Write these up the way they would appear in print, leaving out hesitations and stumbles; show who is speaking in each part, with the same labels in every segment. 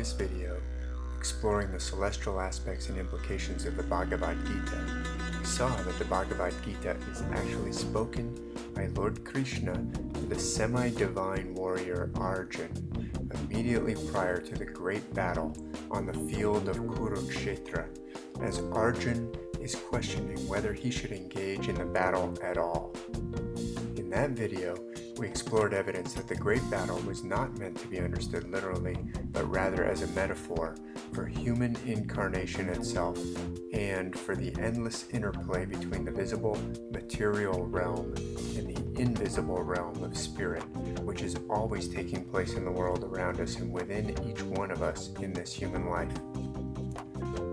Speaker 1: previous video, exploring the celestial aspects and implications of the Bhagavad Gita, we saw that the Bhagavad Gita is actually spoken by Lord Krishna to the semi-divine warrior Arjuna immediately prior to the great battle on the field of Kurukshetra, as Arjuna is questioning whether he should engage in the battle at all. In that video, we explored evidence that the great battle was not meant to be understood literally, but rather as a metaphor for human incarnation itself and for the endless interplay between the visible material realm and the invisible realm of spirit, which is always taking place in the world around us and within each one of us in this human life.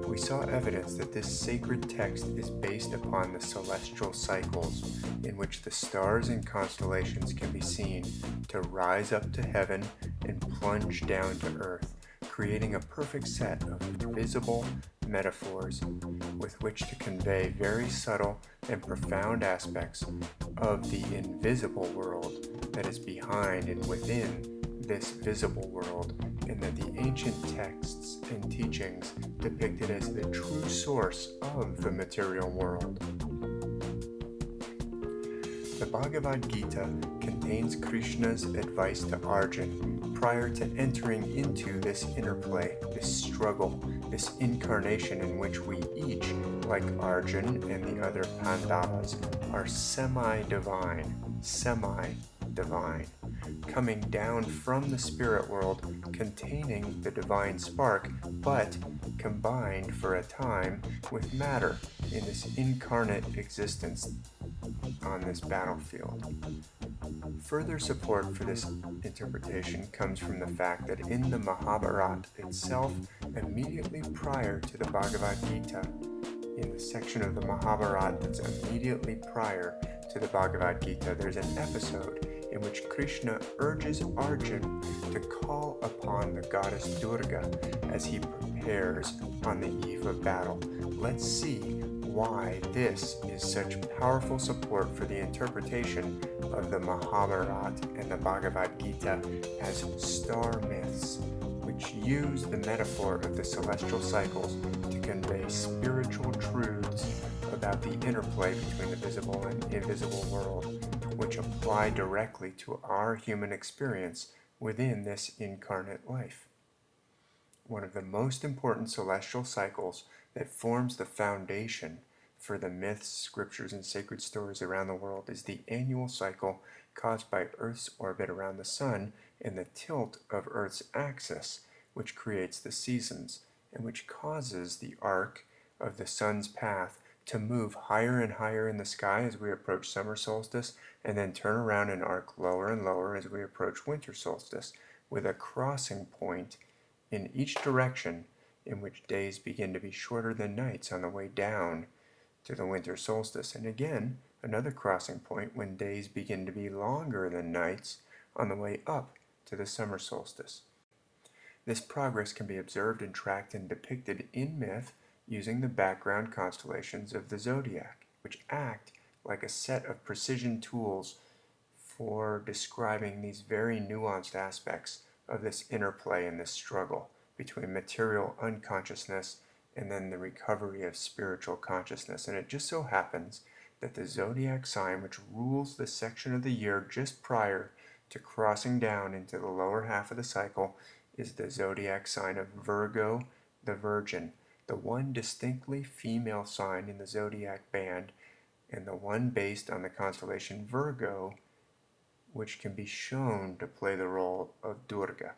Speaker 1: We saw evidence that this sacred text is based upon the celestial cycles in which the stars and constellations can be seen to rise up to heaven and plunge down to earth, creating a perfect set of visible metaphors with which to convey very subtle and profound aspects of the invisible world that is behind and within this visible world, and that the ancient texts and teachings depict it as the true source of the material world. The Bhagavad Gita contains Krishna's advice to Arjuna prior to entering into this interplay, this struggle, this incarnation in which we each, like Arjuna and the other Pandavas, are semi-divine, coming down from the spirit world containing the divine spark, but combined for a time with matter in this incarnate existence on this battlefield. Further support for this interpretation comes from the fact that in the Mahabharata itself, immediately prior to the Bhagavad Gita, in the section of the Mahabharata that's immediately prior to the Bhagavad Gita, there's an episode in which Krishna urges Arjuna to call upon the goddess Durga as he prepares on the eve of battle. Let's see why this is such powerful support for the interpretation of the Mahabharata and the Bhagavad Gita as star myths, which use the metaphor of the celestial cycles to convey spiritual truths about the interplay between the visible and invisible world, which apply directly to our human experience within this incarnate life. One of the most important celestial cycles that forms the foundation for the myths, scriptures, and sacred stories around the world is the annual cycle caused by Earth's orbit around the Sun and the tilt of Earth's axis, which creates the seasons and which causes the arc of the Sun's path to move higher and higher in the sky as we approach summer solstice, and then turn around and arc lower and lower as we approach winter solstice, with a crossing point in each direction in which days begin to be shorter than nights on the way down to the winter solstice, and again another crossing point when days begin to be longer than nights on the way up to the summer solstice. This progress can be observed and tracked and depicted in myth using the background constellations of the zodiac, which act like a set of precision tools for describing these very nuanced aspects of this interplay and this struggle between material unconsciousness and then the recovery of spiritual consciousness. And it just so happens that the zodiac sign which rules the section of the year just prior to crossing down into the lower half of the cycle is the zodiac sign of Virgo, the Virgin, the one distinctly female sign in the zodiac band, and the one based on the constellation Virgo, which can be shown to play the role of Durga.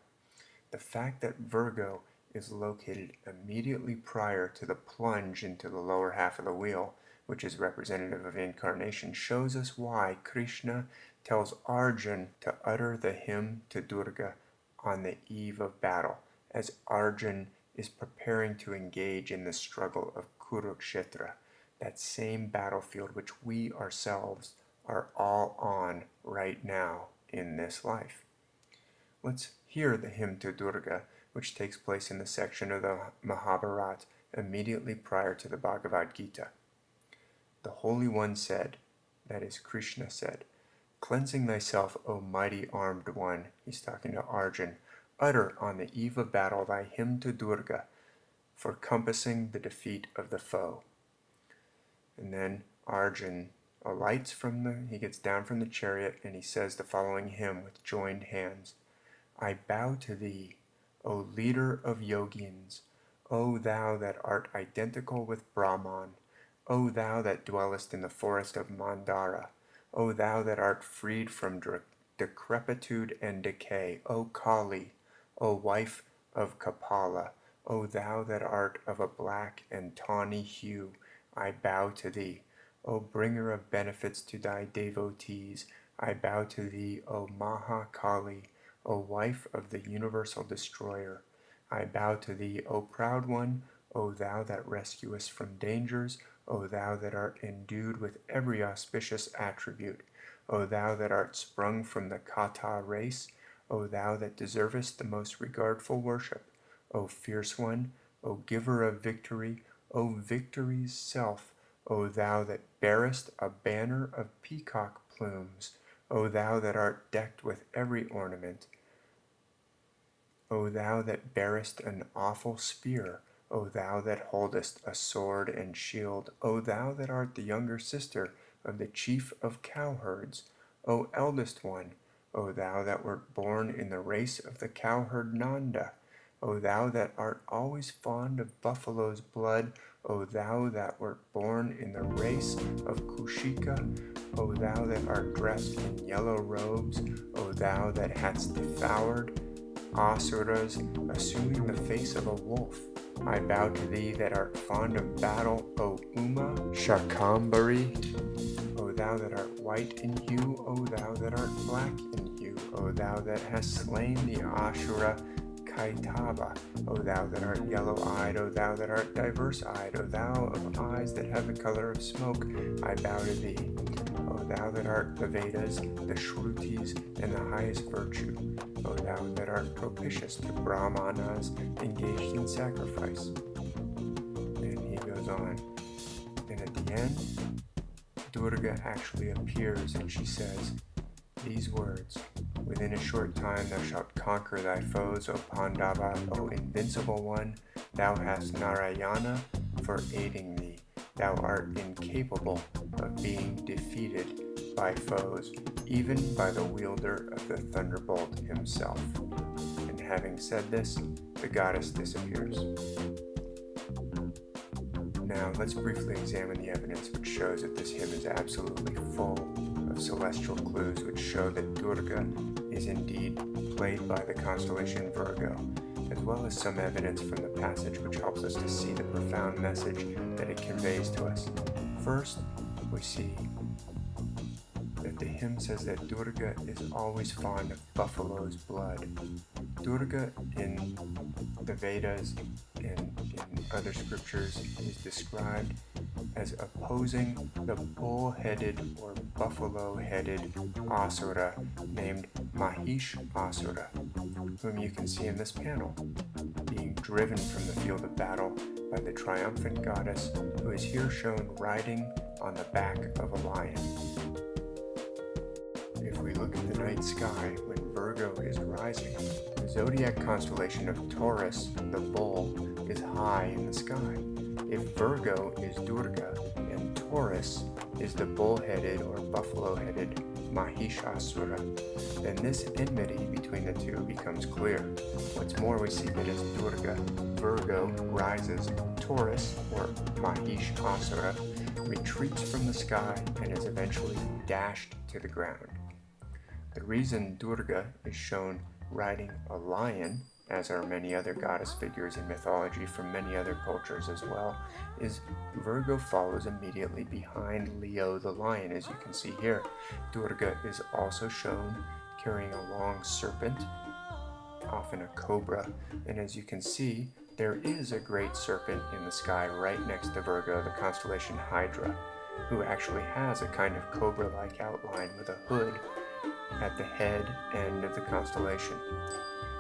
Speaker 1: The fact that Virgo is located immediately prior to the plunge into the lower half of the wheel, which is representative of incarnation, shows us why Krishna tells Arjuna to utter the hymn to Durga on the eve of battle, as Arjuna is preparing to engage in the struggle of Kurukshetra, that same battlefield which we ourselves are all on right now in this life. Let's hear the hymn to Durga, which takes place in the section of the Mahabharata immediately prior to the Bhagavad Gita. The Holy One said, that is, Krishna said, "Cleansing thyself, O mighty armed one," he's talking to Arjuna, utter on the eve of battle thy hymn to Durga, for compassing the defeat of the foe. And then Arjuna he gets down from the chariot, and he says the following hymn with joined hands. I bow to thee, O leader of yogins, O thou that art identical with Brahman, O thou that dwellest in the forest of Mandara, O thou that art freed from decrepitude and decay, O Kali, O wife of Kapala, O thou that art of a black and tawny hue, I bow to thee. O bringer of benefits to thy devotees, I bow to thee, O Maha Kali, O wife of the universal destroyer. I bow to thee, O proud one, O thou that rescuest from dangers, O thou that art endued with every auspicious attribute, O thou that art sprung from the Kata race, O thou that deservest the most regardful worship, O fierce one, O giver of victory, O victory's self, O thou that bearest a banner of peacock plumes, O thou that art decked with every ornament, O thou that bearest an awful spear, O thou that holdest a sword and shield, O thou that art the younger sister of the chief of cowherds, O eldest one, O thou that wert born in the race of the cowherd Nanda, O thou that art always fond of buffalo's blood, O thou that wert born in the race of Kushika, O thou that art dressed in yellow robes, O thou that hadst devoured asuras, assuming the face of a wolf, I bow to thee that art fond of battle, O Uma Shakambari, O thou that art white in hue, O thou that art black in hue, O thou that hast slain the Ashura Kaitava, O thou that art yellow-eyed, O thou that art diverse-eyed, O thou of eyes that have the color of smoke, I bow to thee. O thou that art the Vedas, the Shrutis, and the highest virtue, O thou that art propitious to Brahmanas engaged in sacrifice. And he goes on. And at the end, Durga actually appears and she says these words, within a short time thou shalt conquer thy foes, O Pandava, O invincible one, thou hast Narayana for aiding thee. Thou art incapable of being defeated by foes, even by the wielder of the thunderbolt himself. And having said this, the goddess disappears. Now let's briefly examine the evidence which shows that this hymn is absolutely full of celestial clues which show that Durga is indeed played by the constellation Virgo, as well as some evidence from the passage which helps us to see the profound message that it conveys to us. First, we see that the hymn says that Durga is always fond of buffalo's blood. Durga in the Vedas and in other scriptures is described as opposing the bull-headed or buffalo-headed Asura named Mahish Asura, whom you can see in this panel, being driven from the field of battle by the triumphant goddess who is here shown riding on the back of a lion. If we look at the night sky when Virgo is rising, the zodiac constellation of Taurus, the bull, is high in the sky. If Virgo is Durga and Taurus is the bull-headed or buffalo-headed Mahishasura, then this enmity between the two becomes clear. What's more, we see that as Durga, Virgo rises, Taurus, or Mahishasura, retreats from the sky and is eventually dashed to the ground. The reason Durga is shown riding a lion, as are many other goddess figures in mythology from many other cultures as well, is Virgo follows immediately behind Leo the lion, as you can see here. Durga is also shown carrying a long serpent, often a cobra, and as you can see, there is a great serpent in the sky right next to Virgo, the constellation Hydra, who actually has a kind of cobra-like outline with a hood at the head end of the constellation.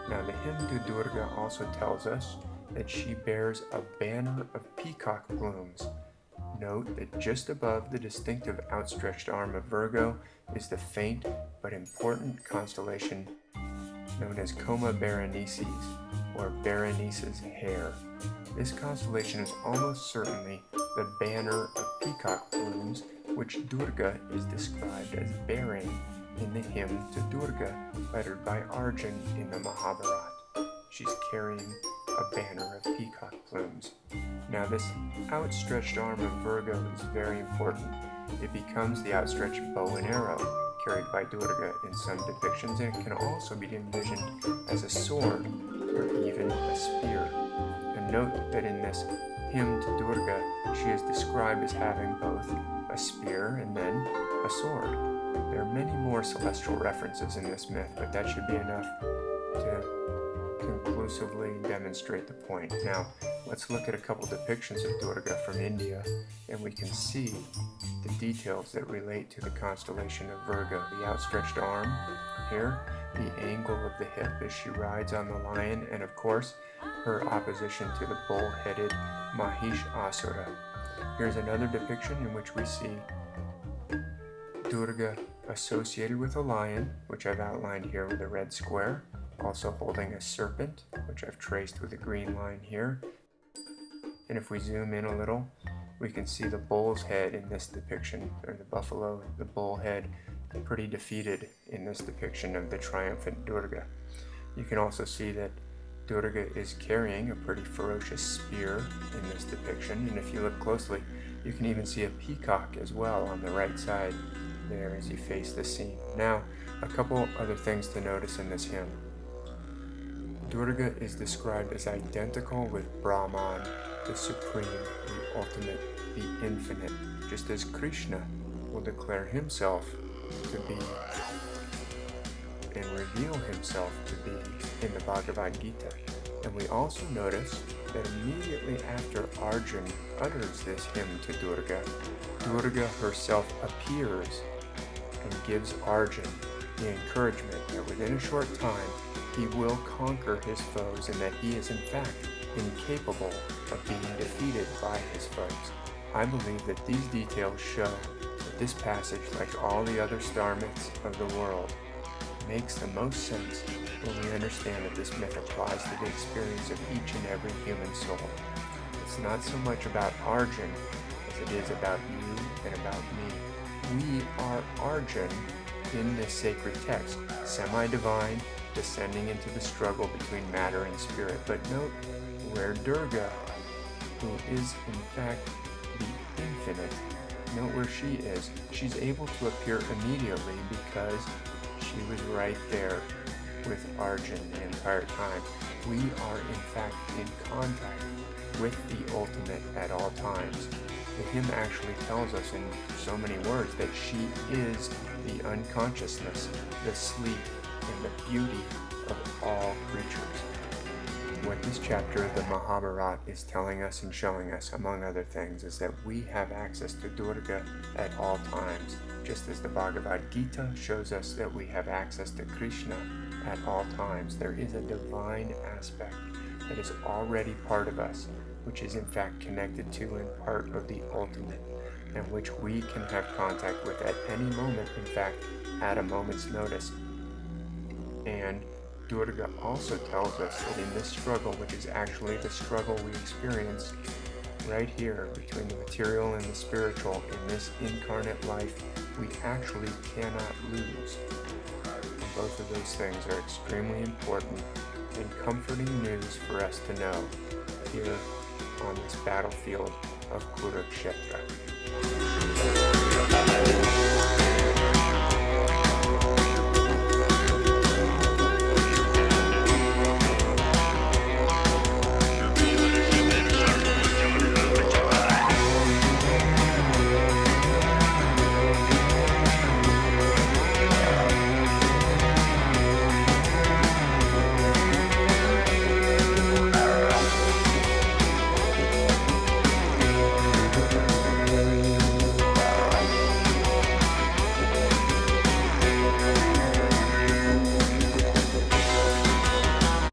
Speaker 1: Now the hymn to Durga also tells us that she bears a banner of peacock plumes. Note that just above the distinctive outstretched arm of Virgo is the faint but important constellation known as Coma Berenices, or Berenice's hair. This constellation is almost certainly the banner of peacock plumes, which Durga is described as bearing in the hymn to Durga, uttered by Arjuna in the Mahabharata. She's carrying a banner of peacock plumes. Now, this outstretched arm of Virgo is very important. It becomes the outstretched bow and arrow carried by Durga in some depictions, and it can also be envisioned as a sword or even a spear. And note that in this hymn to Durga, she is described as having both a spear and then a sword. There are many more celestial references in this myth, but that should be enough to conclusively demonstrate the point. Now, let's look at a couple depictions of Durga from India, and we can see the details that relate to the constellation of Virgo. The outstretched arm here, the angle of the hip as she rides on the lion, and of course, her opposition to the bull-headed Mahish Asura. Here's another depiction in which we see Durga associated with a lion, which I've outlined here with a red square, also holding a serpent, which I've traced with a green line here. And if we zoom in a little, we can see the bull's head in this depiction, or the buffalo, the bull head, pretty defeated in this depiction of the triumphant Durga. You can also see that Durga is carrying a pretty ferocious spear in this depiction, and if you look closely, you can even see a peacock as well on the right side there as you face the scene. Now, a couple other things to notice in this hymn. Durga is described as identical with Brahman, the supreme, the ultimate, the infinite, just as Krishna will declare himself to be and reveal himself to be in the Bhagavad Gita. And we also notice that immediately after Arjuna utters this hymn to Durga, Durga herself appears and gives Arjuna the encouragement that within a short time he will conquer his foes, and that he is in fact incapable of being defeated by his foes. I believe that these details show that this passage, like all the other star myths of the world, makes the most sense when we understand that this myth applies to the experience of each and every human soul. It's not so much about Arjuna as it is about you and about me. We are Arjuna in this sacred text, semi-divine, descending into the struggle between matter and spirit. But note where Durga, who is in fact the infinite, note where she is. She's able to appear immediately because she was right there with Arjuna the entire time. We are in fact in contact with the ultimate at all times. The hymn actually tells us in so many words that she is the unconsciousness, the sleep, and the beauty of all creatures. What this chapter of the Mahabharata is telling us and showing us, among other things, is that we have access to Durga at all times, just as the Bhagavad Gita shows us that we have access to Krishna at all times. There is a divine aspect that is already part of us, which is in fact connected to and part of the ultimate, and which we can have contact with at any moment, in fact, at a moment's notice. And Durga also tells us that in this struggle, which is actually the struggle we experience right here between the material and the spiritual in this incarnate life, we actually cannot lose. And both of those things are extremely important and comforting news for us to know here on this battlefield of Kurukshetra.